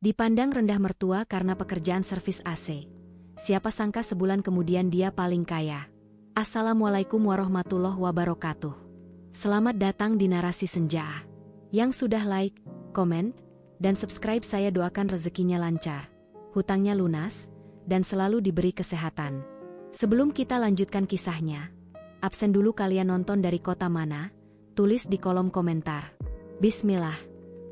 Dipandang rendah mertua karena pekerjaan servis AC. Siapa sangka sebulan kemudian dia paling kaya. Assalamualaikum warahmatullahi wabarakatuh. Selamat datang di Narasi Senja. Yang sudah like, komen, dan subscribe saya doakan rezekinya lancar, hutangnya lunas, dan selalu diberi kesehatan. Sebelum kita lanjutkan kisahnya, absen dulu kalian nonton dari kota mana? Tulis di kolom komentar. Bismillah,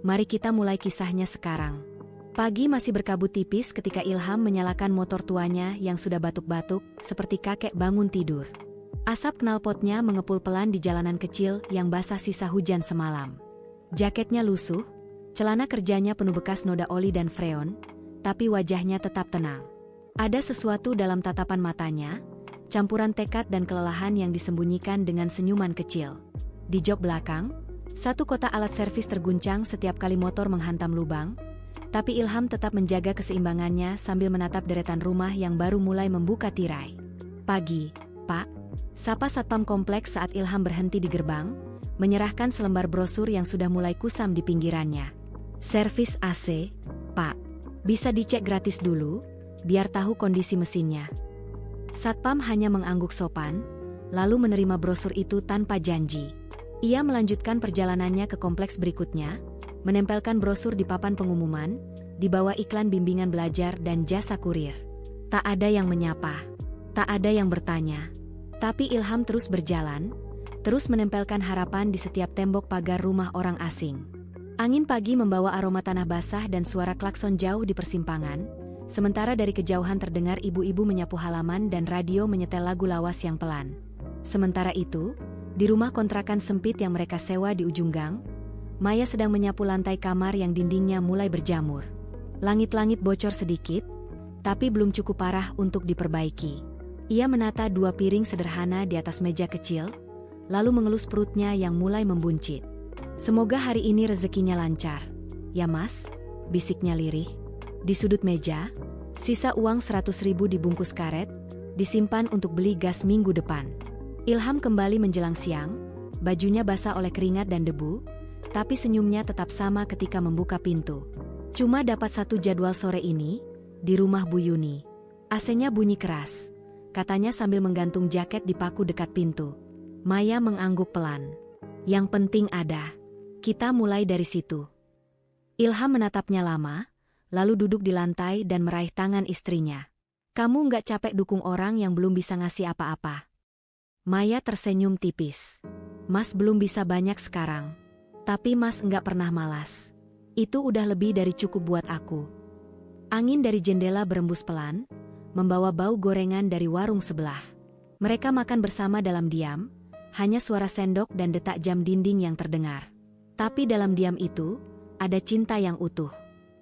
mari kita mulai kisahnya sekarang. Pagi masih berkabut tipis ketika Ilham menyalakan motor tuanya yang sudah batuk-batuk, seperti kakek bangun tidur. Asap knalpotnya mengepul pelan di jalanan kecil yang basah sisa hujan semalam. Jaketnya lusuh, celana kerjanya penuh bekas noda oli dan freon, tapi wajahnya tetap tenang. Ada sesuatu dalam tatapan matanya, campuran tekad dan kelelahan yang disembunyikan dengan senyuman kecil. Di jok belakang, satu kotak alat servis terguncang setiap kali motor menghantam lubang, tapi Ilham tetap menjaga keseimbangannya sambil menatap deretan rumah yang baru mulai membuka tirai. Pagi, Pak. Sapa satpam kompleks saat Ilham berhenti di gerbang, menyerahkan selembar brosur yang sudah mulai kusam di pinggirannya. Servis AC, Pak. Bisa dicek gratis dulu, biar tahu kondisi mesinnya. Satpam hanya mengangguk sopan, lalu menerima brosur itu tanpa janji. Ia melanjutkan perjalanannya ke kompleks berikutnya, menempelkan brosur di papan pengumuman, di bawah iklan bimbingan belajar dan jasa kurir. Tak ada yang menyapa, tak ada yang bertanya. Tapi Ilham terus berjalan, terus menempelkan harapan di setiap tembok pagar rumah orang asing. Angin pagi membawa aroma tanah basah dan suara klakson jauh di persimpangan, sementara dari kejauhan terdengar ibu-ibu menyapu halaman dan radio menyetel lagu lawas yang pelan. Sementara itu, di rumah kontrakan sempit yang mereka sewa di ujung gang, Maya sedang menyapu lantai kamar yang dindingnya mulai berjamur. Langit-langit bocor sedikit, tapi belum cukup parah untuk diperbaiki. Ia menata dua piring sederhana di atas meja kecil, lalu mengelus perutnya yang mulai membuncit. Semoga hari ini rezekinya lancar. Ya mas, bisiknya lirih. Di sudut meja, sisa uang 100.000 dibungkus karet, disimpan untuk beli gas minggu depan. Ilham kembali menjelang siang, bajunya basah oleh keringat dan debu, tapi senyumnya tetap sama ketika membuka pintu. Cuma dapat satu jadwal sore ini, di rumah Bu Yuni. AC-nya bunyi keras, katanya sambil menggantung jaket di paku dekat pintu. Maya mengangguk pelan. Yang penting ada. Kita mulai dari situ. Ilham menatapnya lama, lalu duduk di lantai dan meraih tangan istrinya. Kamu nggak capek dukung orang yang belum bisa ngasih apa-apa? Maya tersenyum tipis. Mas belum bisa banyak sekarang. Tapi mas nggak pernah malas. Itu udah lebih dari cukup buat aku. Angin dari jendela berembus pelan, membawa bau gorengan dari warung sebelah. Mereka makan bersama dalam diam, hanya suara sendok dan detak jam dinding yang terdengar. Tapi dalam diam itu, ada cinta yang utuh.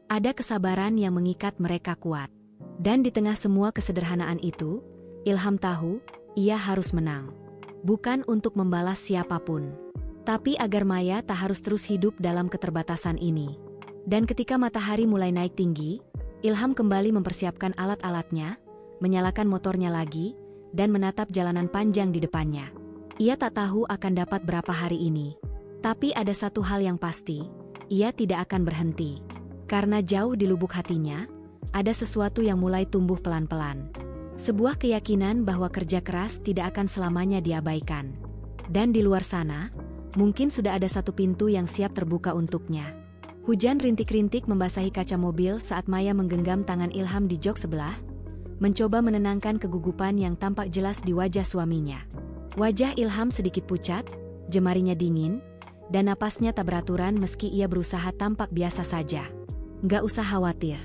Ada kesabaran yang mengikat mereka kuat. Dan di tengah semua kesederhanaan itu, Ilham tahu, ia harus menang. Bukan untuk membalas siapapun, tapi agar Maya tak harus terus hidup dalam keterbatasan ini. Dan ketika matahari mulai naik tinggi, Ilham kembali mempersiapkan alat-alatnya, menyalakan motornya lagi, dan menatap jalanan panjang di depannya. Ia tak tahu akan dapat berapa hari ini. Tapi ada satu hal yang pasti, ia tidak akan berhenti. Karena jauh di lubuk hatinya, ada sesuatu yang mulai tumbuh pelan-pelan. Sebuah keyakinan bahwa kerja keras tidak akan selamanya diabaikan. Dan di luar sana, mungkin sudah ada satu pintu yang siap terbuka untuknya. Hujan rintik-rintik membasahi kaca mobil saat Maya menggenggam tangan Ilham di jok sebelah, mencoba menenangkan kegugupan yang tampak jelas di wajah suaminya. Wajah Ilham sedikit pucat, jemarinya dingin, dan napasnya tak beraturan meski ia berusaha tampak biasa saja. Nggak usah khawatir,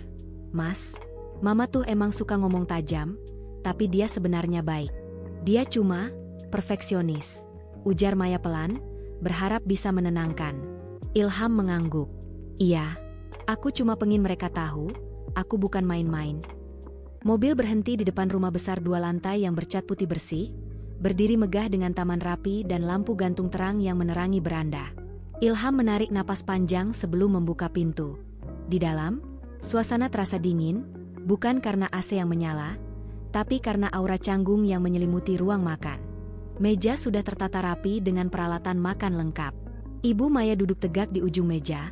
Mas. Mama tuh emang suka ngomong tajam, tapi dia sebenarnya baik. Dia cuma perfeksionis, ujar Maya pelan, berharap bisa menenangkan. Ilham mengangguk. Iya, aku cuma pengen mereka tahu, aku bukan main-main. Mobil berhenti di depan rumah besar 2 lantai yang bercat putih bersih, berdiri megah dengan taman rapi dan lampu gantung terang yang menerangi beranda. Ilham menarik napas panjang sebelum membuka pintu. Di dalam, suasana terasa dingin, bukan karena AC yang menyala, tapi karena aura canggung yang menyelimuti ruang makan. Meja sudah tertata rapi dengan peralatan makan lengkap. Ibu Maya duduk tegak di ujung meja,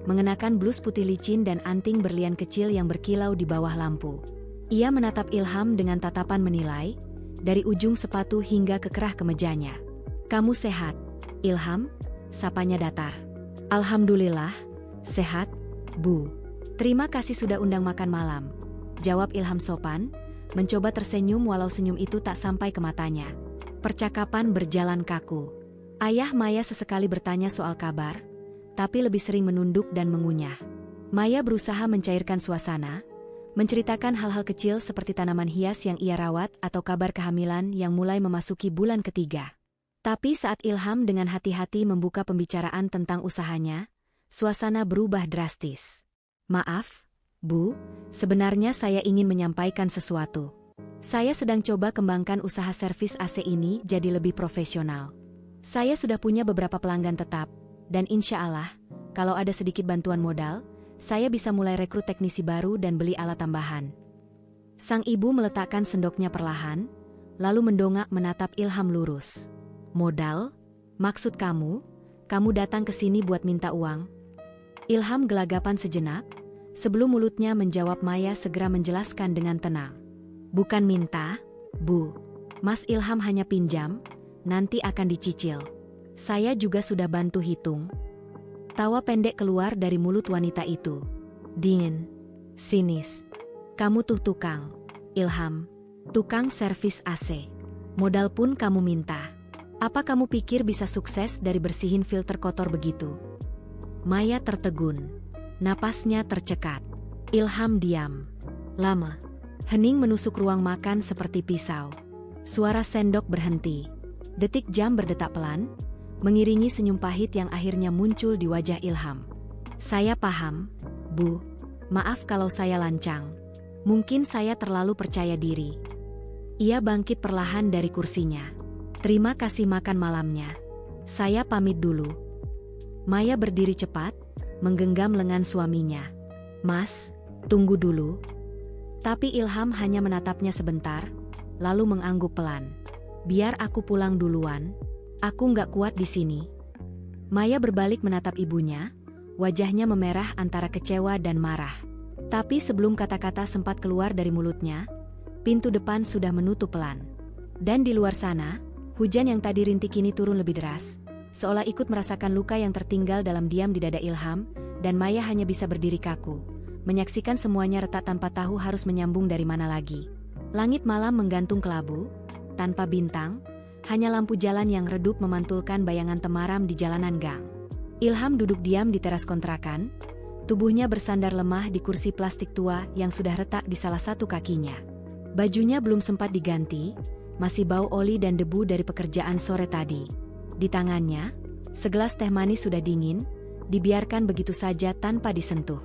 mengenakan blus putih licin dan anting berlian kecil yang berkilau di bawah lampu. Ia menatap Ilham dengan tatapan menilai, dari ujung sepatu hingga ke kerah kemejanya. "Kamu sehat, Ilham?" sapanya datar. "Alhamdulillah, sehat, Bu. Terima kasih sudah undang makan malam," jawab Ilham sopan, mencoba tersenyum walau senyum itu tak sampai ke matanya. Percakapan berjalan kaku. Ayah Maya sesekali bertanya soal kabar, tapi lebih sering menunduk dan mengunyah. Maya berusaha mencairkan suasana, menceritakan hal-hal kecil seperti tanaman hias yang ia rawat atau kabar kehamilan yang mulai memasuki bulan ketiga. Tapi saat Ilham dengan hati-hati membuka pembicaraan tentang usahanya, suasana berubah drastis. "Maaf, Bu, sebenarnya saya ingin menyampaikan sesuatu. Saya sedang coba kembangkan usaha servis AC ini jadi lebih profesional. Saya sudah punya beberapa pelanggan tetap, dan insya Allah, kalau ada sedikit bantuan modal, saya bisa mulai rekrut teknisi baru dan beli alat tambahan." Sang ibu meletakkan sendoknya perlahan, lalu mendongak menatap Ilham lurus. "Modal? Maksud kamu datang ke sini buat minta uang?" Ilham gelagapan sejenak, sebelum mulutnya menjawab. Maya segera menjelaskan dengan tenang. "Bukan minta, Bu. Mas Ilham hanya pinjam, nanti akan dicicil. Saya juga sudah bantu hitung." Tawa pendek keluar dari mulut wanita itu. Dingin, sinis. "Kamu tuh tukang, Ilham. Tukang servis AC. Modal pun kamu minta. Apa kamu pikir bisa sukses dari bersihin filter kotor begitu?" Maya tertegun. Napasnya tercekat. Ilham diam. Lama. Hening menusuk ruang makan seperti pisau. Suara sendok berhenti. Detik jam berdetak pelan, mengiringi senyum pahit yang akhirnya muncul di wajah Ilham. "Saya paham, Bu. Maaf kalau saya lancang. Mungkin saya terlalu percaya diri." Ia bangkit perlahan dari kursinya. "Terima kasih makan malamnya. Saya pamit dulu." Maya berdiri cepat, menggenggam lengan suaminya. "Mas, tunggu dulu." Tapi Ilham hanya menatapnya sebentar, lalu mengangguk pelan. "Biar aku pulang duluan. Aku nggak kuat di sini." Maya berbalik menatap ibunya, wajahnya memerah antara kecewa dan marah. Tapi sebelum kata-kata sempat keluar dari mulutnya, pintu depan sudah menutup pelan. Dan di luar sana, hujan yang tadi rintik kini turun lebih deras, seolah ikut merasakan luka yang tertinggal dalam diam di dada Ilham, dan Maya hanya bisa berdiri kaku, menyaksikan semuanya retak tanpa tahu harus menyambung dari mana lagi. Langit malam menggantung kelabu, tanpa bintang, hanya lampu jalan yang redup memantulkan bayangan temaram di jalanan gang. Ilham duduk diam di teras kontrakan, tubuhnya bersandar lemah di kursi plastik tua yang sudah retak di salah satu kakinya. Bajunya belum sempat diganti, masih bau oli dan debu dari pekerjaan sore tadi. Di tangannya, segelas teh manis sudah dingin, dibiarkan begitu saja tanpa disentuh.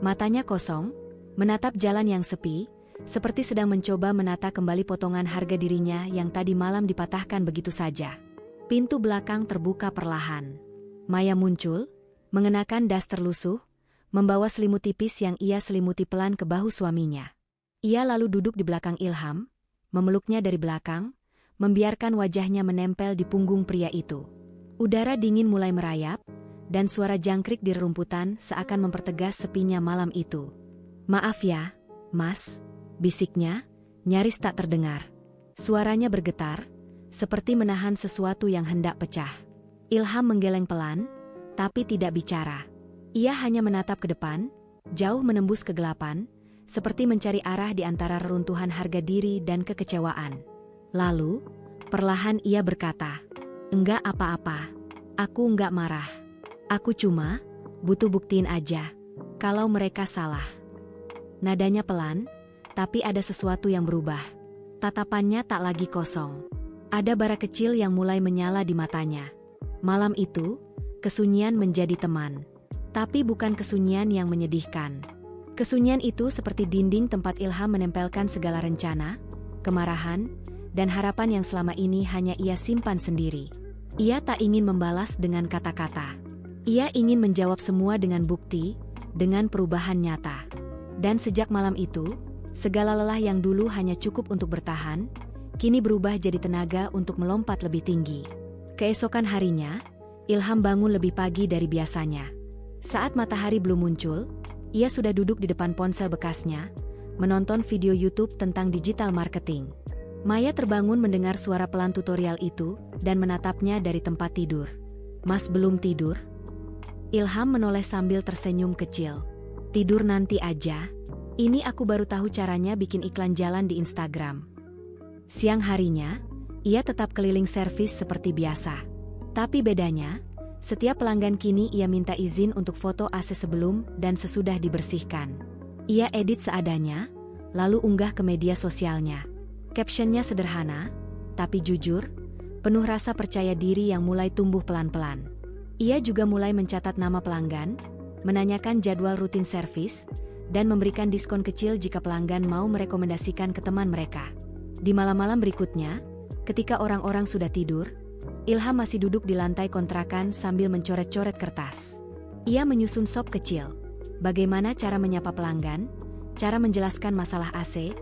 Matanya kosong, menatap jalan yang sepi, seperti sedang mencoba menata kembali potongan harga dirinya yang tadi malam dipatahkan begitu saja. Pintu belakang terbuka perlahan. Maya muncul, mengenakan daster lusuh, membawa selimut tipis yang ia selimuti pelan ke bahu suaminya. Ia lalu duduk di belakang Ilham, memeluknya dari belakang, membiarkan wajahnya menempel di punggung pria itu. Udara dingin mulai merayap, dan suara jangkrik di rerumputan seakan mempertegas sepinya malam itu. "Maaf ya, Mas," bisiknya, nyaris tak terdengar. Suaranya bergetar, seperti menahan sesuatu yang hendak pecah. Ilham menggeleng pelan, tapi tidak bicara. Ia hanya menatap ke depan, jauh menembus kegelapan, seperti mencari arah di antara reruntuhan harga diri dan kekecewaan. Lalu, perlahan ia berkata, "Enggak apa-apa. Aku enggak marah. Aku cuma butuh buktiin aja kalau mereka salah." Nadanya pelan, tapi ada sesuatu yang berubah. Tatapannya tak lagi kosong. Ada bara kecil yang mulai menyala di matanya. Malam itu, kesunyian menjadi teman. Tapi bukan kesunyian yang menyedihkan. Kesunyian itu seperti dinding tempat Ilham menempelkan segala rencana, kemarahan, dan harapan yang selama ini hanya ia simpan sendiri. Ia tak ingin membalas dengan kata-kata. Ia ingin menjawab semua dengan bukti, dengan perubahan nyata. Dan sejak malam itu, segala lelah yang dulu hanya cukup untuk bertahan, kini berubah jadi tenaga untuk melompat lebih tinggi. Keesokan harinya, Ilham bangun lebih pagi dari biasanya. Saat matahari belum muncul, ia sudah duduk di depan ponsel bekasnya, menonton video YouTube tentang digital marketing. Maya terbangun mendengar suara pelan tutorial itu dan menatapnya dari tempat tidur. "Mas belum tidur?" Ilham menoleh sambil tersenyum kecil. "Tidur nanti aja. Ini aku baru tahu caranya bikin iklan jalan di Instagram." Siang harinya, ia tetap keliling servis seperti biasa. Tapi bedanya, setiap pelanggan kini ia minta izin untuk foto AC sebelum dan sesudah dibersihkan. Ia edit seadanya, lalu unggah ke media sosialnya. Captionnya sederhana, tapi jujur, penuh rasa percaya diri yang mulai tumbuh pelan-pelan. Ia juga mulai mencatat nama pelanggan, menanyakan jadwal rutin servis, dan memberikan diskon kecil jika pelanggan mau merekomendasikan ke teman mereka. Di malam-malam berikutnya, ketika orang-orang sudah tidur, Ilham masih duduk di lantai kontrakan sambil mencoret-coret kertas. Ia menyusun sop kecil. Bagaimana cara menyapa pelanggan, cara menjelaskan masalah AC,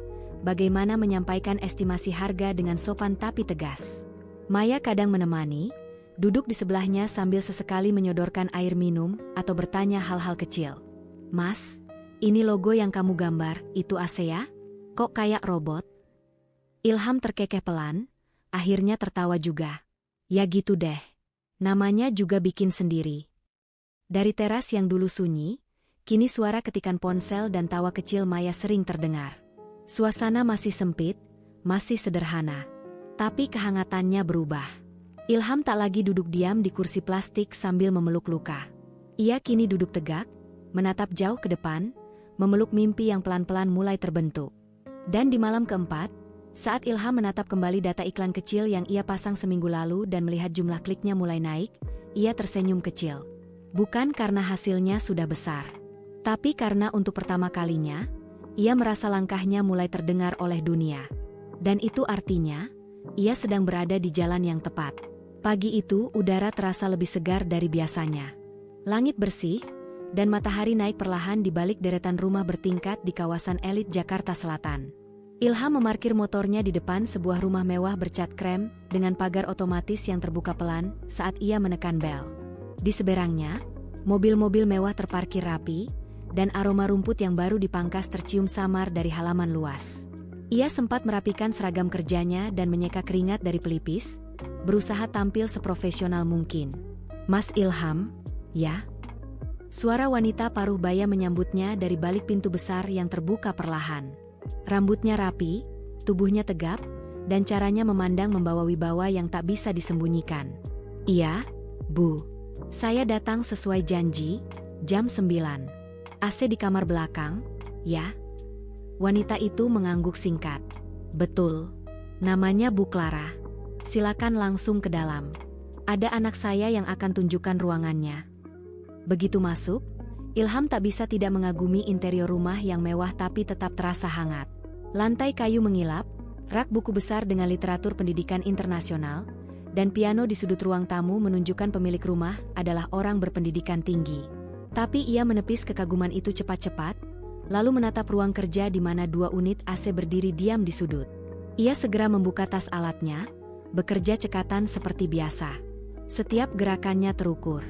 bagaimana menyampaikan estimasi harga dengan sopan tapi tegas. Maya kadang menemani, duduk di sebelahnya sambil sesekali menyodorkan air minum atau bertanya hal-hal kecil. "Mas, ini logo yang kamu gambar, itu AC ya? Kok kayak robot?" Ilham terkekeh pelan, akhirnya tertawa juga. "Ya gitu deh. Namanya juga bikin sendiri." Dari teras yang dulu sunyi, kini suara ketikan ponsel dan tawa kecil Maya sering terdengar. Suasana masih sempit, masih sederhana. Tapi kehangatannya berubah. Ilham tak lagi duduk diam di kursi plastik sambil memeluk luka. Ia kini duduk tegak, menatap jauh ke depan, memeluk mimpi yang pelan-pelan mulai terbentuk. Dan di malam keempat, saat Ilham menatap kembali data iklan kecil yang ia pasang seminggu lalu dan melihat jumlah kliknya mulai naik, ia tersenyum kecil. Bukan karena hasilnya sudah besar, tapi karena untuk pertama kalinya, ia merasa langkahnya mulai terdengar oleh dunia. Dan itu artinya, ia sedang berada di jalan yang tepat. Pagi itu udara terasa lebih segar dari biasanya. Langit bersih, dan matahari naik perlahan di balik deretan rumah bertingkat di kawasan elit Jakarta Selatan. Ilham memarkir motornya di depan sebuah rumah mewah bercat krem dengan pagar otomatis yang terbuka pelan saat ia menekan bel. Di seberangnya, mobil-mobil mewah terparkir rapi, dan aroma rumput yang baru dipangkas tercium samar dari halaman luas. Ia sempat merapikan seragam kerjanya dan menyeka keringat dari pelipis, berusaha tampil seprofesional mungkin. "Mas Ilham, ya?" Suara wanita paruh baya menyambutnya dari balik pintu besar yang terbuka perlahan. Rambutnya rapi, tubuhnya tegap, dan caranya memandang membawa wibawa yang tak bisa disembunyikan. "Iya, Bu. Saya datang sesuai janji, jam 9. AC di kamar belakang, ya?" Wanita itu mengangguk singkat. "Betul. Namanya Bu Clara. Silakan langsung ke dalam. Ada anak saya yang akan tunjukkan ruangannya." Begitu masuk, Ilham tak bisa tidak mengagumi interior rumah yang mewah tapi tetap terasa hangat. Lantai kayu mengilap, rak buku besar dengan literatur pendidikan internasional, dan piano di sudut ruang tamu menunjukkan pemilik rumah adalah orang berpendidikan tinggi. Tapi ia menepis kekaguman itu cepat-cepat, lalu menatap ruang kerja di mana 2 unit AC berdiri diam di sudut. Ia segera membuka tas alatnya, bekerja cekatan seperti biasa. Setiap gerakannya terukur.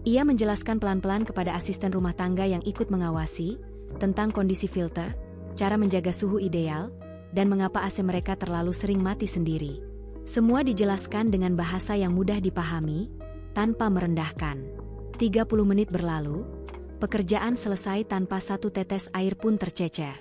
Ia menjelaskan pelan-pelan kepada asisten rumah tangga yang ikut mengawasi tentang kondisi filter, cara menjaga suhu ideal, dan mengapa AC mereka terlalu sering mati sendiri. Semua dijelaskan dengan bahasa yang mudah dipahami, tanpa merendahkan. 30 menit berlalu, pekerjaan selesai tanpa satu tetes air pun tercecer.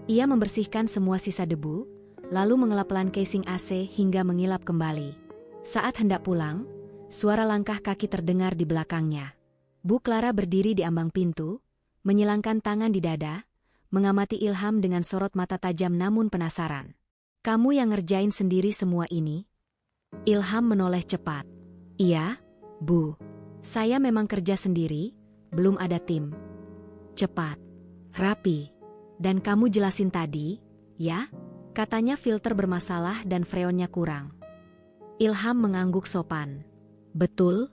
Ia membersihkan semua sisa debu, lalu mengelap pelan casing AC hingga mengilap kembali. Saat hendak pulang, suara langkah kaki terdengar di belakangnya. Bu Clara berdiri di ambang pintu, menyilangkan tangan di dada, mengamati Ilham dengan sorot mata tajam namun penasaran. "Kamu yang ngerjain sendiri semua ini?" Ilham menoleh cepat. "Iya, Bu. Saya memang kerja sendiri, belum ada tim." "Cepat, rapi. Dan kamu jelasin tadi, ya?" Katanya filter bermasalah dan freonnya kurang. Ilham mengangguk sopan. "Betul,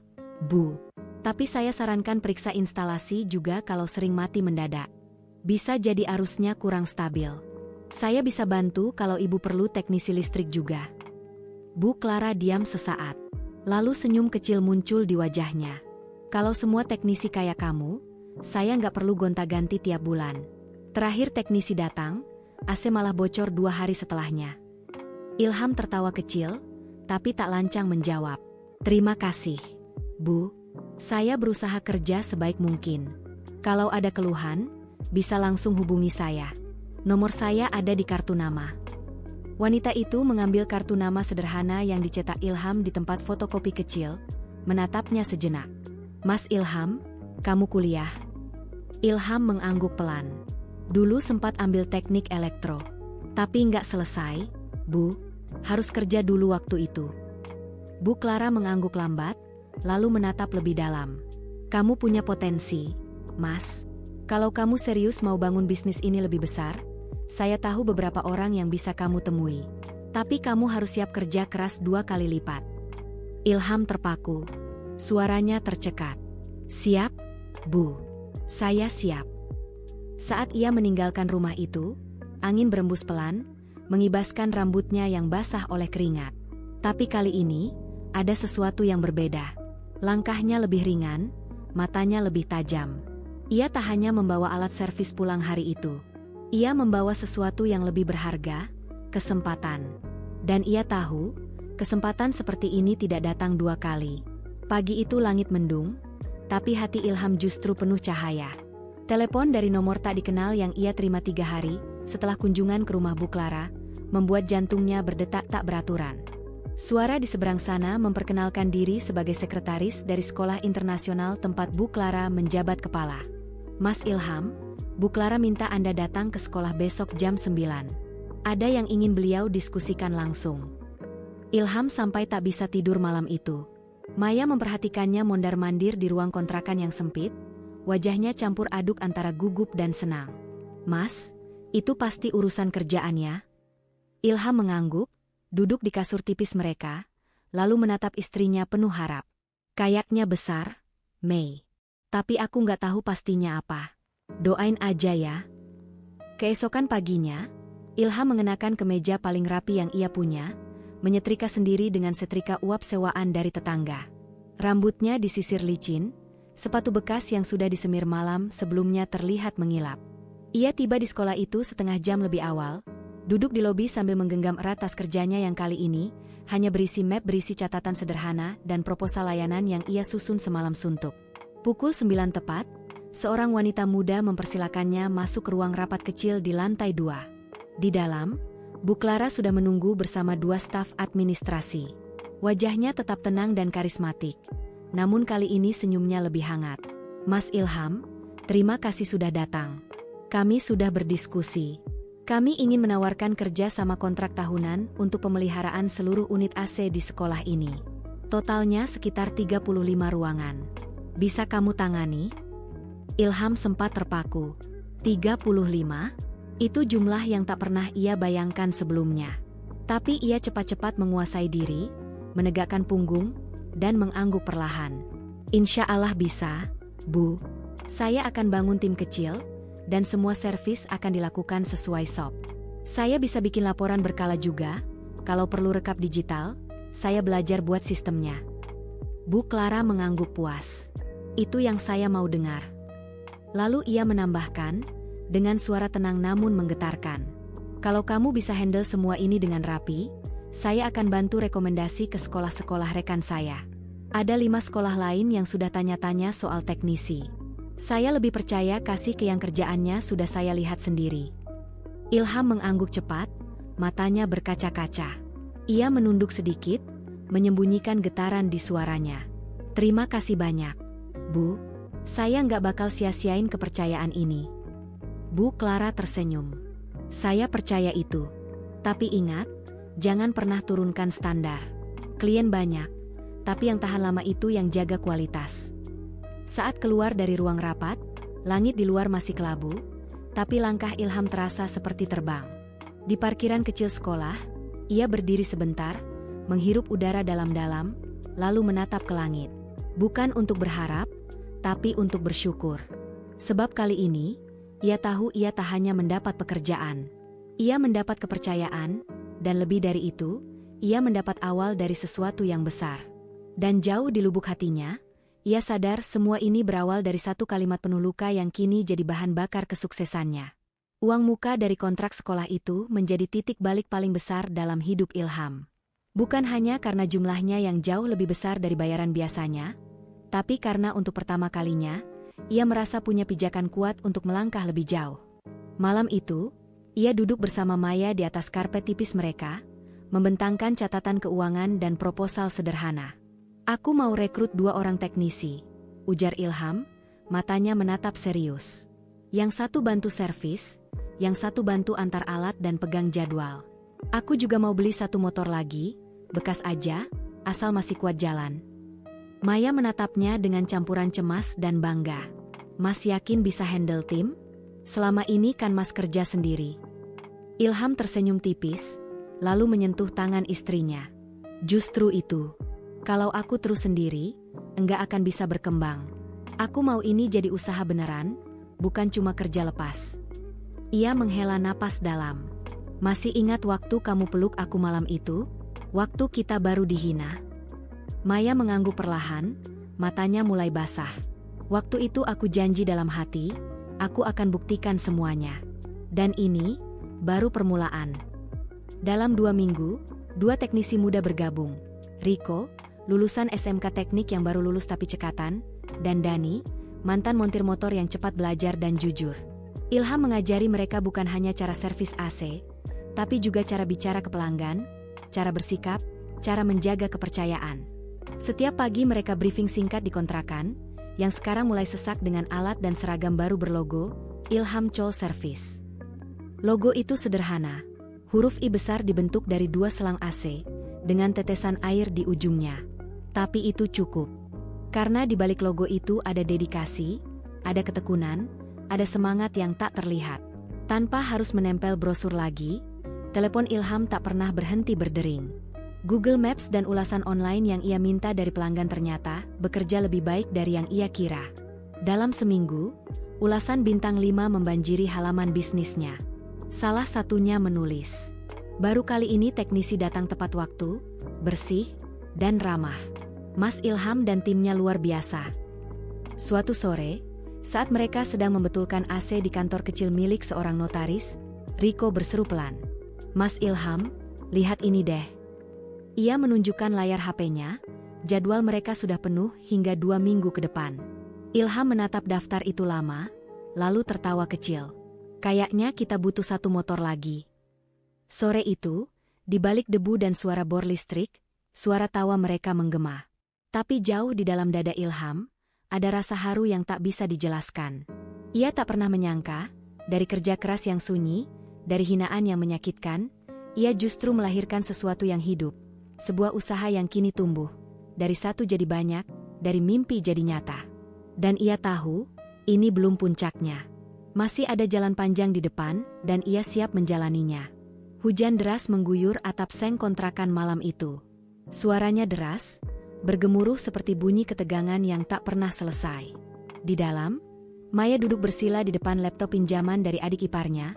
Bu. Tapi saya sarankan periksa instalasi juga kalau sering mati mendadak. Bisa jadi arusnya kurang stabil. Saya bisa bantu kalau Ibu perlu teknisi listrik juga." Bu Clara diam sesaat. Lalu senyum kecil muncul di wajahnya. "Kalau semua teknisi kayak kamu, Saya nggak perlu gonta-ganti tiap bulan. Terakhir teknisi datang, AC malah bocor 2 hari setelahnya. Ilham tertawa kecil, tapi tak lancang menjawab. Terima kasih, Bu. Saya berusaha kerja sebaik mungkin. Kalau ada keluhan, bisa langsung hubungi saya. Nomor saya ada di kartu nama. Wanita itu mengambil kartu nama sederhana yang dicetak Ilham di tempat fotokopi kecil, menatapnya sejenak. Mas Ilham, kamu kuliah? Ilham mengangguk pelan. Dulu sempat ambil teknik elektro. Tapi nggak selesai, Bu. Harus kerja dulu waktu itu. Bu Clara mengangguk lambat, lalu menatap lebih dalam. Kamu punya potensi, Mas. Kalau kamu serius mau bangun bisnis ini lebih besar, saya tahu beberapa orang yang bisa kamu temui. Tapi kamu harus siap kerja keras 2 kali lipat. Ilham terpaku. Suaranya tercekat. Siap, Bu. Saya siap. Saat ia meninggalkan rumah itu, angin berembus pelan, mengibaskan rambutnya yang basah oleh keringat. Tapi kali ini, ada sesuatu yang berbeda. Langkahnya lebih ringan, matanya lebih tajam. Ia tak hanya membawa alat servis pulang hari itu. Ia membawa sesuatu yang lebih berharga, kesempatan. Dan ia tahu, kesempatan seperti ini tidak datang 2 kali. Pagi itu langit mendung, tapi hati Ilham justru penuh cahaya. Telepon dari nomor tak dikenal yang ia terima 3 hari setelah kunjungan ke rumah Bu Clara, membuat jantungnya berdetak tak beraturan. Suara di seberang sana memperkenalkan diri sebagai sekretaris dari sekolah internasional tempat Bu Clara menjabat kepala. Mas Ilham, Bu Clara minta Anda datang ke sekolah besok jam 9. Ada yang ingin beliau diskusikan langsung. Ilham sampai tak bisa tidur malam itu. Maya memperhatikannya mondar-mandir di ruang kontrakan yang sempit, wajahnya campur aduk antara gugup dan senang. Mas, itu pasti urusan kerjaannya? Ilham mengangguk, duduk di kasur tipis mereka, lalu menatap istrinya penuh harap. Kayaknya besar, Mei. Tapi aku nggak tahu pastinya apa. Doain aja ya. Keesokan paginya, Ilham mengenakan kemeja paling rapi yang ia punya, menyetrika sendiri dengan setrika uap sewaan dari tetangga. Rambutnya disisir licin, sepatu bekas yang sudah disemir malam sebelumnya terlihat mengilap. Ia tiba di sekolah itu setengah jam lebih awal, duduk di lobi sambil menggenggam erat tas kerjanya yang kali ini hanya berisi map berisi catatan sederhana dan proposal layanan yang ia susun semalam suntuk. Pukul 9 tepat, seorang wanita muda mempersilakannya masuk ke ruang rapat kecil di lantai 2. Di dalam, Bu Clara sudah menunggu bersama 2 staf administrasi. Wajahnya tetap tenang dan karismatik, namun kali ini senyumnya lebih hangat. Mas Ilham, terima kasih sudah datang. Kami sudah berdiskusi. Kami ingin menawarkan kerja sama kontrak tahunan untuk pemeliharaan seluruh unit AC di sekolah ini. Totalnya sekitar 35 ruangan. Bisa kamu tangani? Ilham sempat terpaku. 35? Itu jumlah yang tak pernah ia bayangkan sebelumnya. Tapi ia cepat-cepat menguasai diri, menegakkan punggung, dan mengangguk perlahan. Insya Allah bisa, Bu. Saya akan bangun tim kecil, dan semua servis akan dilakukan sesuai SOP. Saya bisa bikin laporan berkala juga, kalau perlu rekap digital, saya belajar buat sistemnya. Bu Clara mengangguk puas. Itu yang saya mau dengar. Lalu ia menambahkan, dengan suara tenang namun menggetarkan. Kalau kamu bisa handle semua ini dengan rapi, saya akan bantu rekomendasi ke sekolah-sekolah rekan saya. Ada 5 sekolah lain yang sudah tanya-tanya soal teknisi. Saya lebih percaya kasih ke yang kerjaannya sudah saya lihat sendiri. Ilham mengangguk cepat, matanya berkaca-kaca. Ia menunduk sedikit, menyembunyikan getaran di suaranya. Terima kasih banyak, Bu. Saya nggak bakal sia-siain kepercayaan ini. Bu Clara tersenyum. Saya percaya itu. Tapi ingat, jangan pernah turunkan standar. Klien banyak, tapi yang tahan lama itu yang jaga kualitas. Saat keluar dari ruang rapat, langit di luar masih kelabu, tapi langkah Ilham terasa seperti terbang. Di parkiran kecil sekolah, ia berdiri sebentar, menghirup udara dalam-dalam, lalu menatap ke langit. Bukan untuk berharap, tapi untuk bersyukur. Sebab kali ini, ia tahu ia tak hanya mendapat pekerjaan. Ia mendapat kepercayaan, dan lebih dari itu, ia mendapat awal dari sesuatu yang besar. Dan jauh di lubuk hatinya, Ia sadar semua ini berawal dari satu kalimat penuh luka yang kini jadi bahan bakar kesuksesannya. Uang muka dari kontrak sekolah itu menjadi titik balik paling besar dalam hidup Ilham. Bukan hanya karena jumlahnya yang jauh lebih besar dari bayaran biasanya, tapi karena untuk pertama kalinya, ia merasa punya pijakan kuat untuk melangkah lebih jauh. Malam itu, ia duduk bersama Maya di atas karpet tipis mereka, membentangkan catatan keuangan dan proposal sederhana. "Aku mau rekrut 2 orang teknisi," ujar Ilham, matanya menatap serius. "Yang satu bantu servis, yang satu bantu antar alat dan pegang jadwal. Aku juga mau beli 1 motor lagi, bekas aja, asal masih kuat jalan." Maya menatapnya dengan campuran cemas dan bangga. "Mas yakin bisa handle tim? Selama ini kan Mas kerja sendiri." Ilham tersenyum tipis, lalu menyentuh tangan istrinya. "Justru itu. Kalau aku terus sendiri, enggak akan bisa berkembang. Aku mau ini jadi usaha beneran, bukan cuma kerja lepas." Ia menghela napas dalam. "Masih ingat waktu kamu peluk aku malam itu? Waktu kita baru dihina?" Maya mengangguk perlahan, matanya mulai basah. "Waktu itu aku janji dalam hati, aku akan buktikan semuanya. Dan ini baru permulaan." Dalam 2 minggu, 2 teknisi muda bergabung. Riko, lulusan SMK Teknik yang baru lulus tapi cekatan, dan Dani, mantan montir motor yang cepat belajar dan jujur. Ilham mengajari mereka bukan hanya cara servis AC, tapi juga cara bicara ke pelanggan, cara bersikap, cara menjaga kepercayaan. Setiap pagi mereka briefing singkat di kontrakan, yang sekarang mulai sesak dengan alat dan seragam baru berlogo, Ilham Chol Service. Logo itu sederhana, huruf I besar dibentuk dari 2 selang AC, dengan tetesan air di ujungnya. Tapi itu cukup. Karena di balik logo itu ada dedikasi, ada ketekunan, ada semangat yang tak terlihat. Tanpa harus menempel brosur lagi, telepon Ilham tak pernah berhenti berdering. Google Maps dan ulasan online yang ia minta dari pelanggan ternyata bekerja lebih baik dari yang ia kira. Dalam seminggu, ulasan bintang 5 membanjiri halaman bisnisnya. Salah satunya menulis, "Baru kali ini teknisi datang tepat waktu, bersih, dan ramah. Mas Ilham dan timnya luar biasa." Suatu sore, saat mereka sedang membetulkan AC di kantor kecil milik seorang notaris, Riko berseru pelan, "Mas Ilham, lihat ini deh." Ia menunjukkan layar HP-nya, jadwal mereka sudah penuh hingga 2 minggu ke depan. Ilham menatap daftar itu lama, lalu tertawa kecil. "Kayaknya kita butuh 1 motor lagi." Sore itu, di balik debu dan suara bor listrik, suara tawa mereka menggema. Tapi jauh di dalam dada Ilham, ada rasa haru yang tak bisa dijelaskan. Ia tak pernah menyangka, dari kerja keras yang sunyi, dari hinaan yang menyakitkan, ia justru melahirkan sesuatu yang hidup. Sebuah usaha yang kini tumbuh. Dari satu jadi banyak, dari mimpi jadi nyata. Dan ia tahu, ini belum puncaknya. Masih ada jalan panjang di depan, dan ia siap menjalaninya. Hujan deras mengguyur atap seng kontrakan malam itu. Suaranya deras, bergemuruh seperti bunyi ketegangan yang tak pernah selesai. Di dalam, Maya duduk bersila di depan laptop pinjaman dari adik iparnya.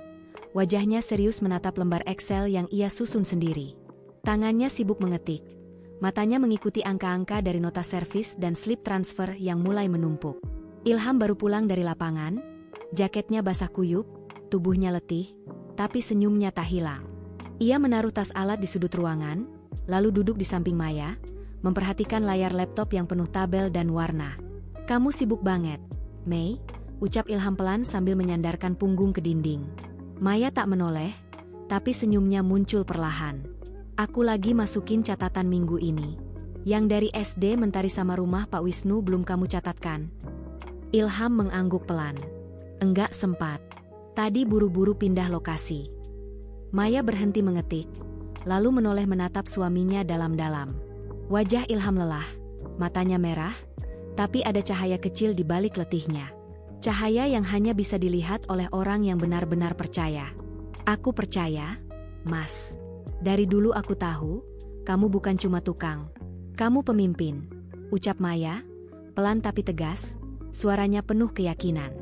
Wajahnya serius menatap lembar Excel yang ia susun sendiri. Tangannya sibuk mengetik. Matanya mengikuti angka-angka dari nota servis dan slip transfer yang mulai menumpuk. Ilham baru pulang dari lapangan, jaketnya basah kuyup, tubuhnya letih, tapi senyumnya tak hilang. Ia menaruh tas alat di sudut ruangan, lalu duduk di samping Maya, memperhatikan layar laptop yang penuh tabel dan warna. "Kamu sibuk banget, Mei," ucap Ilham pelan sambil menyandarkan punggung ke dinding. Maya tak menoleh, tapi senyumnya muncul perlahan. "Aku lagi masukin catatan minggu ini. Yang dari SD Mentari sama rumah Pak Wisnu belum kamu catatkan?" Ilham mengangguk pelan. "Enggak sempat. Tadi buru-buru pindah lokasi." Maya berhenti mengetik, lalu menoleh menatap suaminya dalam-dalam. Wajah Ilham lelah, matanya merah, tapi ada cahaya kecil di balik letihnya. Cahaya yang hanya bisa dilihat oleh orang yang benar-benar percaya. "Aku percaya, Mas. Dari dulu aku tahu, kamu bukan cuma tukang. Kamu pemimpin," ucap Maya, pelan tapi tegas, suaranya penuh keyakinan.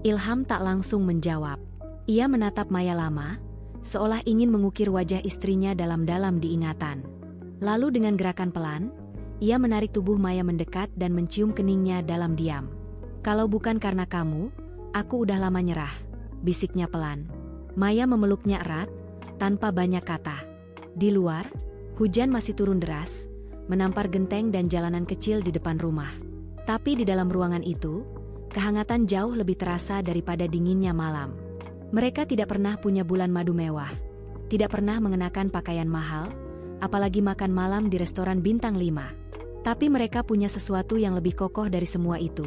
Ilham tak langsung menjawab. Ia menatap Maya lama, seolah ingin mengukir wajah istrinya dalam-dalam diingatan. Lalu dengan gerakan pelan, Ia menarik tubuh Maya mendekat dan mencium keningnya dalam diam. "Kalau bukan karena kamu, aku udah lama nyerah," bisiknya pelan. Maya memeluknya erat, tanpa banyak kata. Di luar, hujan masih turun deras, menampar genteng dan jalanan kecil di depan rumah. Tapi di dalam ruangan itu, kehangatan jauh lebih terasa daripada dinginnya malam. Mereka tidak pernah punya bulan madu mewah, tidak pernah mengenakan pakaian mahal, apalagi makan malam di restoran bintang 5. Tapi mereka punya sesuatu yang lebih kokoh dari semua itu,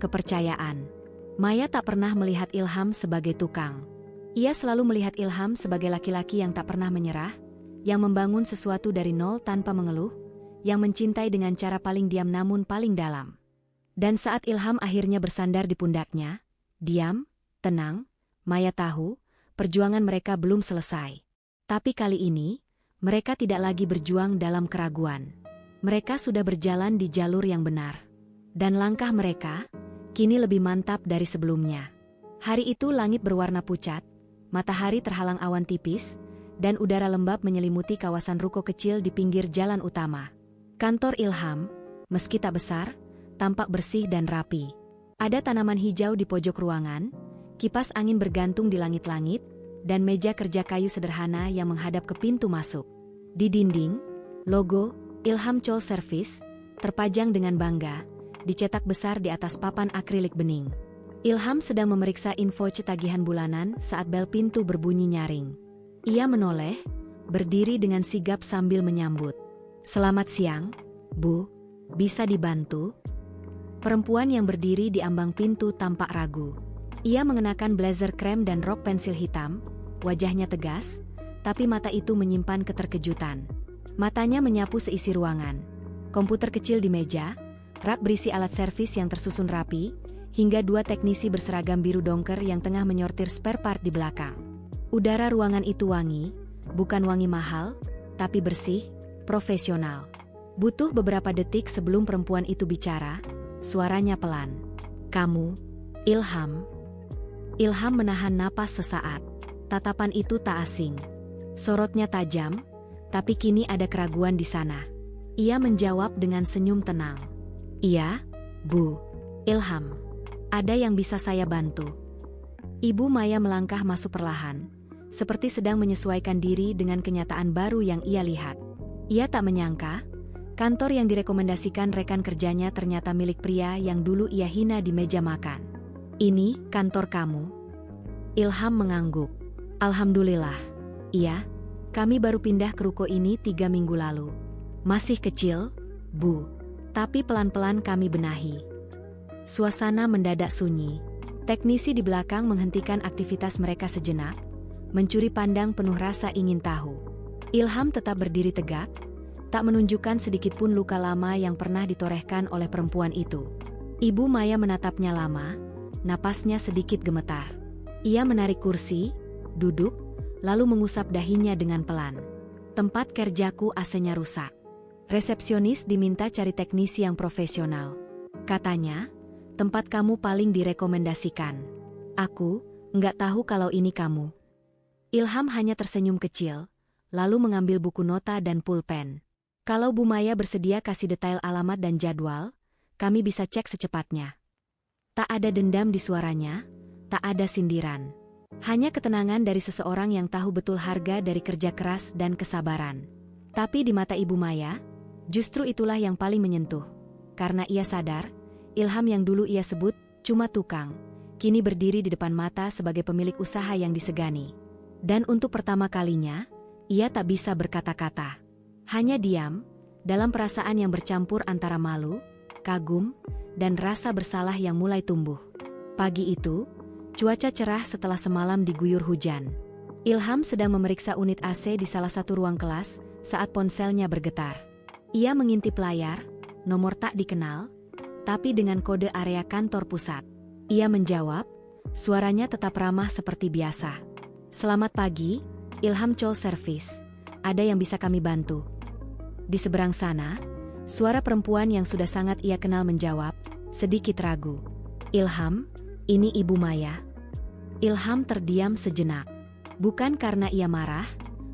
kepercayaan. Maya tak pernah melihat Ilham sebagai tukang. Ia selalu melihat Ilham sebagai laki-laki yang tak pernah menyerah, yang membangun sesuatu dari nol tanpa mengeluh, yang mencintai dengan cara paling diam namun paling dalam. Dan saat Ilham akhirnya bersandar di pundaknya, diam, tenang, Maya tahu, perjuangan mereka belum selesai. Tapi kali ini, mereka tidak lagi berjuang dalam keraguan. Mereka sudah berjalan di jalur yang benar. Dan langkah mereka, kini lebih mantap dari sebelumnya. Hari itu langit berwarna pucat, matahari terhalang awan tipis, dan udara lembab menyelimuti kawasan ruko kecil di pinggir jalan utama. Kantor Ilham, meski tak besar, tampak bersih dan rapi. Ada tanaman hijau di pojok ruangan, kipas angin bergantung di langit-langit, dan meja kerja kayu sederhana yang menghadap ke pintu masuk. Di dinding, logo Ilham Chow Service terpajang dengan bangga, dicetak besar di atas papan akrilik bening. Ilham sedang memeriksa info tagihan bulanan saat bel pintu berbunyi nyaring. Ia menoleh, berdiri dengan sigap sambil menyambut. "Selamat siang, Bu. Bisa dibantu?" Perempuan yang berdiri di ambang pintu tampak ragu. Ia mengenakan blazer krem dan rok pensil hitam, wajahnya tegas, tapi mata itu menyimpan keterkejutan. Matanya menyapu seisi ruangan. Komputer kecil di meja, rak berisi alat servis yang tersusun rapi, hingga 2 teknisi berseragam biru dongker yang tengah menyortir spare part di belakang. Udara ruangan itu wangi, bukan wangi mahal, tapi bersih, profesional. Butuh beberapa detik sebelum perempuan itu bicara, suaranya pelan. "Kamu, Ilham?" Ilham menahan napas sesaat. Tatapan itu tak asing. Sorotnya tajam, tapi kini ada keraguan di sana. Ia menjawab dengan senyum tenang. "Iya, Bu. Ilham. Ada yang bisa saya bantu?" Ibu Maya melangkah masuk perlahan, seperti sedang menyesuaikan diri dengan kenyataan baru yang ia lihat. Ia tak menyangka, kantor yang direkomendasikan rekan kerjanya ternyata milik pria yang dulu ia hina di meja makan. "Ini kantor kamu?" Ilham mengangguk. "Alhamdulillah. Iya. Kami baru pindah ke ruko ini 3 minggu lalu. Masih kecil, Bu. Tapi pelan-pelan kami benahi." Suasana mendadak sunyi. Teknisi di belakang menghentikan aktivitas mereka sejenak, mencuri pandang penuh rasa ingin tahu. Ilham tetap berdiri tegak, tak menunjukkan sedikitpun luka lama yang pernah ditorehkan oleh perempuan itu. Ibu Maya menatapnya lama, napasnya sedikit gemetar. Ia menarik kursi, duduk, lalu mengusap dahinya dengan pelan. "Tempat kerjaku AC-nya rusak. Resepsionis diminta cari teknisi yang profesional. Katanya, tempat kamu paling direkomendasikan. Aku nggak tahu kalau ini kamu." Ilham hanya tersenyum kecil, lalu mengambil buku nota dan pulpen. "Kalau Bu Maya bersedia kasih detail alamat dan jadwal, kami bisa cek secepatnya." Tak ada dendam di suaranya, tak ada sindiran. Hanya ketenangan dari seseorang yang tahu betul harga dari kerja keras dan kesabaran. Tapi di mata Ibu Maya, justru itulah yang paling menyentuh. Karena ia sadar, Ilham yang dulu ia sebut cuma tukang, kini berdiri di depan mata sebagai pemilik usaha yang disegani. Dan untuk pertama kalinya, ia tak bisa berkata-kata. Hanya diam, dalam perasaan yang bercampur antara malu, kagum, dan rasa bersalah yang mulai tumbuh. Pagi itu, cuaca cerah setelah semalam diguyur hujan. Ilham sedang memeriksa unit AC di salah satu ruang kelas saat ponselnya bergetar. Ia mengintip layar, nomor tak dikenal, tapi dengan kode area kantor pusat. Ia menjawab, suaranya tetap ramah seperti biasa. "Selamat pagi, Ilham Chow Service. Ada yang bisa kami bantu?" Di seberang sana, suara perempuan yang sudah sangat ia kenal menjawab, sedikit ragu. "Ilham, ini Ibu Maya." Ilham terdiam sejenak. Bukan karena ia marah,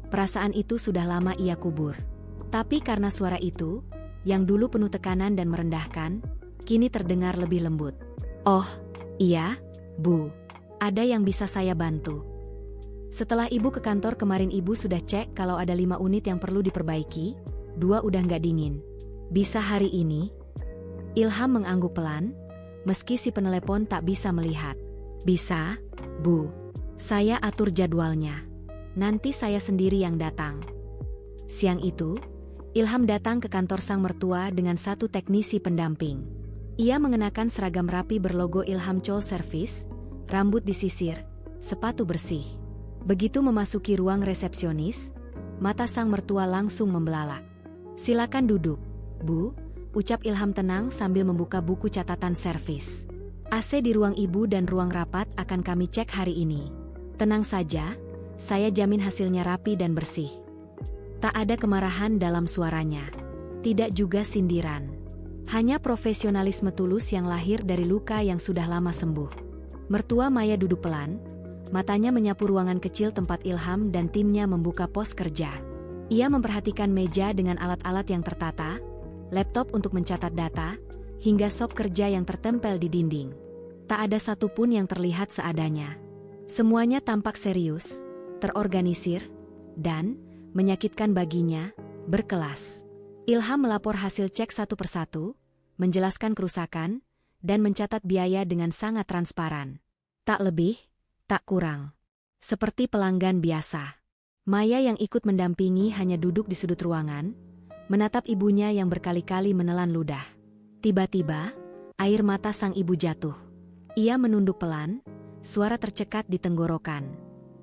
perasaan itu sudah lama ia kubur. Tapi karena suara itu, yang dulu penuh tekanan dan merendahkan, kini terdengar lebih lembut. "Oh, iya, Bu. Ada yang bisa saya bantu?" "Setelah Ibu ke kantor kemarin Ibu sudah cek kalau ada 5 unit yang perlu diperbaiki, 2 udah nggak dingin. Bisa hari ini?" Ilham mengangguk pelan, meski si penelepon tak bisa melihat. "Bisa, Bu. Saya atur jadwalnya. Nanti saya sendiri yang datang." Siang itu, Ilham datang ke kantor sang mertua dengan 1 teknisi pendamping. Ia mengenakan seragam rapi berlogo Ilham Chol Service, rambut disisir, sepatu bersih. Begitu memasuki ruang resepsionis, mata sang mertua langsung membelalak. "Silakan duduk, Bu," ucap Ilham tenang sambil membuka buku catatan servis. "AC di ruang Ibu dan ruang rapat akan kami cek hari ini. Tenang saja, saya jamin hasilnya rapi dan bersih." Tak ada kemarahan dalam suaranya. Tidak juga sindiran. Hanya profesionalisme tulus yang lahir dari luka yang sudah lama sembuh. Mertua Maya duduk pelan, matanya menyapu ruangan kecil tempat Ilham dan timnya membuka pos kerja. Ia memperhatikan meja dengan alat-alat yang tertata, laptop untuk mencatat data, hingga sop kerja yang tertempel di dinding. Tak ada satupun yang terlihat seadanya. Semuanya tampak serius, terorganisir, dan menyakitkan baginya, berkelas. Ilham melapor hasil cek satu persatu, menjelaskan kerusakan, dan mencatat biaya dengan sangat transparan. Tak lebih, tak kurang. Seperti pelanggan biasa. Maya yang ikut mendampingi hanya duduk di sudut ruangan, menatap ibunya yang berkali-kali menelan ludah. Tiba-tiba, air mata sang ibu jatuh. Ia menunduk pelan, suara tercekat di tenggorokan.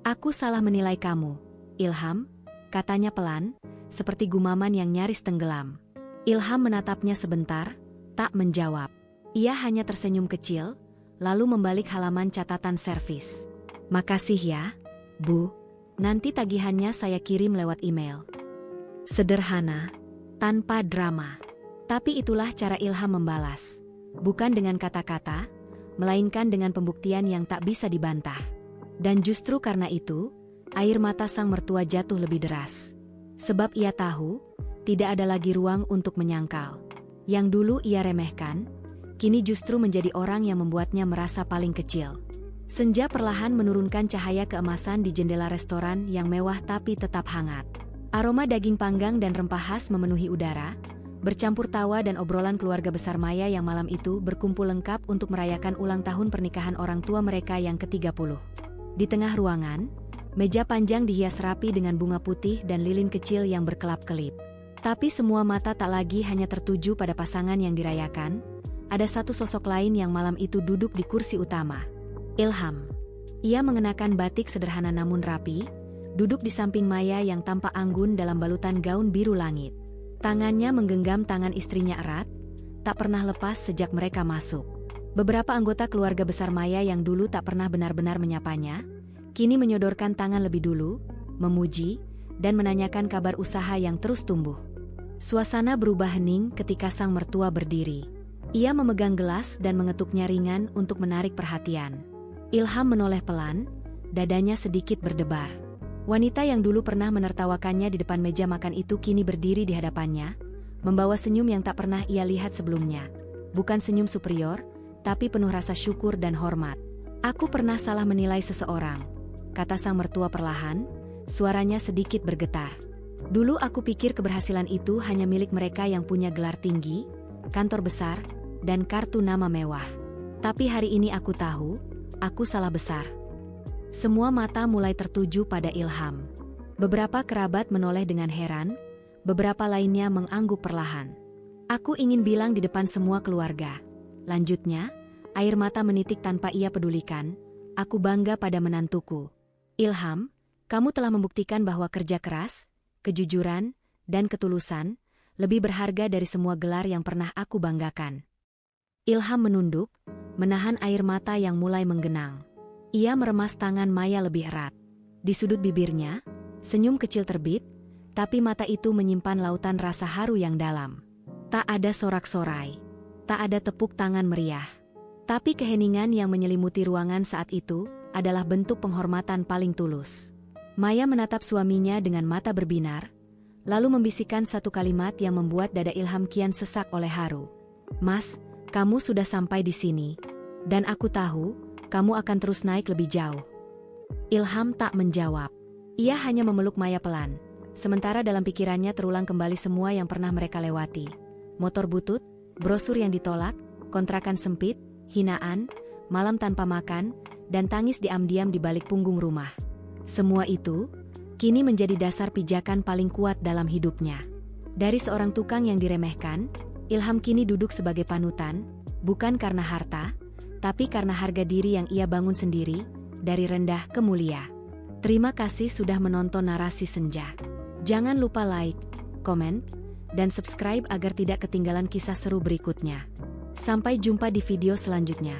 "Aku salah menilai kamu, Ilham," katanya pelan, seperti gumaman yang nyaris tenggelam. Ilham menatapnya sebentar, tak menjawab. Ia hanya tersenyum kecil, lalu membalik halaman catatan servis. "Makasih ya, Bu. Nanti tagihannya saya kirim lewat email." Sederhana, tanpa drama. Tapi itulah cara Ilham membalas. Bukan dengan kata-kata, melainkan dengan pembuktian yang tak bisa dibantah. Dan justru karena itu, air mata sang mertua jatuh lebih deras. Sebab ia tahu, tidak ada lagi ruang untuk menyangkal. Yang dulu ia remehkan, kini justru menjadi orang yang membuatnya merasa paling kecil. Senja perlahan menurunkan cahaya keemasan di jendela restoran yang mewah tapi tetap hangat. Aroma daging panggang dan rempah khas memenuhi udara, bercampur tawa dan obrolan keluarga besar Maya yang malam itu berkumpul lengkap untuk merayakan ulang tahun pernikahan orang tua mereka yang ke-30. Di tengah ruangan, meja panjang dihias rapi dengan bunga putih dan lilin kecil yang berkelap-kelip. Tapi semua mata tak lagi hanya tertuju pada pasangan yang dirayakan. Ada satu sosok lain yang malam itu duduk di kursi utama. Ilham. Ia mengenakan batik sederhana namun rapi, duduk di samping Maya yang tampak anggun dalam balutan gaun biru langit. Tangannya menggenggam tangan istrinya erat, tak pernah lepas sejak mereka masuk. Beberapa anggota keluarga besar Maya yang dulu tak pernah benar-benar menyapanya, kini menyodorkan tangan lebih dulu, memuji, dan menanyakan kabar usaha yang terus tumbuh. Suasana berubah hening ketika sang mertua berdiri. Ia memegang gelas dan mengetuknya ringan untuk menarik perhatian. Ilham menoleh pelan, dadanya sedikit berdebar. Wanita yang dulu pernah menertawakannya di depan meja makan itu kini berdiri di hadapannya, membawa senyum yang tak pernah ia lihat sebelumnya. Bukan senyum superior, tapi penuh rasa syukur dan hormat. "Aku pernah salah menilai seseorang," kata sang mertua perlahan, suaranya sedikit bergetar. "Dulu aku pikir keberhasilan itu hanya milik mereka yang punya gelar tinggi, kantor besar, dan kartu nama mewah. Tapi hari ini aku tahu, aku salah besar." Semua mata mulai tertuju pada Ilham. Beberapa kerabat menoleh dengan heran, beberapa lainnya mengangguk perlahan. "Aku ingin bilang di depan semua keluarga," lanjutnya, air mata menitik tanpa ia pedulikan, "aku bangga pada menantuku. Ilham, kamu telah membuktikan bahwa kerja keras, kejujuran, dan ketulusan lebih berharga dari semua gelar yang pernah aku banggakan." Ilham menunduk, menahan air mata yang mulai menggenang. Ia meremas tangan Maya lebih erat. Di sudut bibirnya, senyum kecil terbit, tapi mata itu menyimpan lautan rasa haru yang dalam. Tak ada sorak-sorai, tak ada tepuk tangan meriah. Tapi keheningan yang menyelimuti ruangan saat itu adalah bentuk penghormatan paling tulus. Maya menatap suaminya dengan mata berbinar, lalu membisikkan satu kalimat yang membuat dada Ilham kian sesak oleh haru. "Mas, kamu sudah sampai di sini. Dan aku tahu, kamu akan terus naik lebih jauh." Ilham tak menjawab. Ia hanya memeluk Maya pelan. Sementara dalam pikirannya terulang kembali semua yang pernah mereka lewati. Motor butut, brosur yang ditolak, kontrakan sempit, hinaan, malam tanpa makan, dan tangis diam-diam di balik punggung rumah. Semua itu kini menjadi dasar pijakan paling kuat dalam hidupnya. Dari seorang tukang yang diremehkan, Ilham kini duduk sebagai panutan, bukan karena harta, tapi karena harga diri yang ia bangun sendiri, dari rendah ke mulia. Terima kasih sudah menonton Narasi Senja. Jangan lupa like, komen, dan subscribe agar tidak ketinggalan kisah seru berikutnya. Sampai jumpa di video selanjutnya.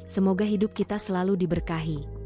Semoga hidup kita selalu diberkahi.